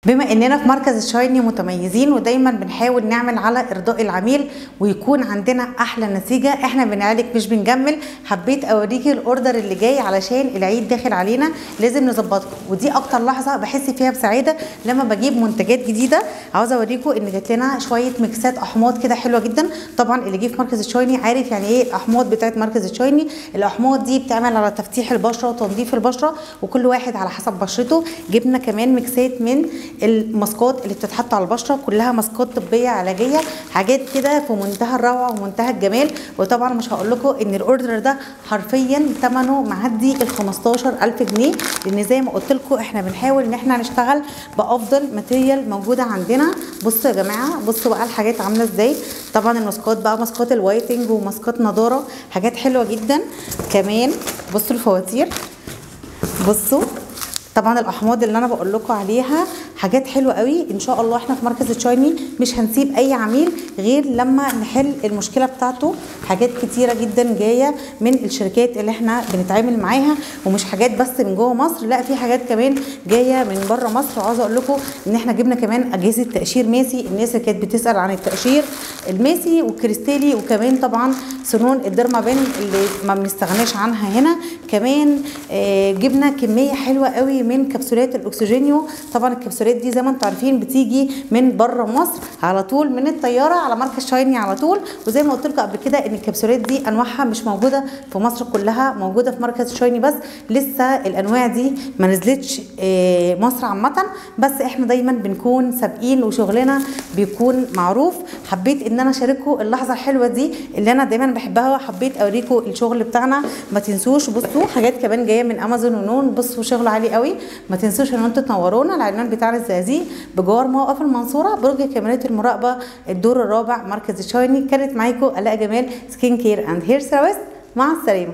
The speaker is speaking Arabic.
بما اننا في مركز الشايني متميزين ودايما بنحاول نعمل على ارضاء العميل ويكون عندنا احلى نتيجه، احنا بنعالج مش بنجمل. حبيت اوريكي الاوردر اللي جاي علشان العيد داخل علينا، لازم نظبطكم، ودي اكتر لحظه بحس فيها بسعاده لما بجيب منتجات جديده. عاوزه اوريكم ان جات لنا شويه ميكسات احماض كده حلوه جدا. طبعا اللي جه في مركز الشايني عارف يعني ايه الاحماض بتاعت مركز الشايني. الاحماض دي بتعمل على تفتيح البشره وتنظيف البشره، وكل واحد على حسب بشرته. جبنا كمان ميكسات من الماسكات اللي بتتحط على البشره، كلها ماسكات طبيه علاجيه، حاجات كده في منتهى الروعه ومنتهى الجمال. وطبعا مش هقول لكم ان الاوردر ده حرفيا ثمنه معدي ال 15000 جنيه، لان زي ما قلت لكم احنا بنحاول ان احنا نشتغل بافضل ماتيريال موجوده عندنا. بصوا يا جماعه، بصوا بقى الحاجات عامله ازاي. طبعا الماسكات بقى ماسكات الوايتنج وماسكات نضاره، حاجات حلوه جدا. كمان بصوا الفواتير، بصوا طبعا الاحماض اللي انا بقول لكم عليها حاجات حلوه قوي. ان شاء الله احنا في مركز الشايني مش هنسيب اي عميل غير لما نحل المشكله بتاعته. حاجات كتيره جدا جايه من الشركات اللي احنا بنتعامل معاها، ومش حاجات بس من جوه مصر، لا في حاجات كمان جايه من بره مصر. وعاوزه اقول لكم ان احنا جبنا كمان اجهزه تقشير ماسي، الناس اللي كانت بتسال عن التقشير الماسي والكريستالي، وكمان طبعا سنون الديرمابين اللي ما بنستغناش عنها هنا. كمان جبنا كميه حلوه قوي من كبسولات الاكسجينيو. طبعا الكبسولات دي زي ما انتم عارفين بتيجي من بره مصر على طول من الطياره على مركز شايني على طول. وزي ما قلت لكم قبل كده ان الكبسولات دي انواعها مش موجوده في مصر كلها، موجوده في مركز شايني بس. لسه الانواع دي ما نزلتش مصر عامه، بس احنا دايما بنكون سابقين وشغلنا بيكون معروف. حبيت ان انا اشارككم اللحظه الحلوه دي اللي انا دايما بحبها، وحبيت اوريكم الشغل بتاعنا. ما تنسوش بصوا حاجات كمان جايه من امازون ونون، بصوا شغل عالي قوي. ما تنسوش ان انتوا تنورونا. العنوان بتاعنا الزقازيق بجوار موقف المنصوره، برج كاميرات المراقبه، الدور الرابع، مركز الشايني. كانت معاكم الاء جمال، سكين كير اند هير سيرفيس. مع السلامه.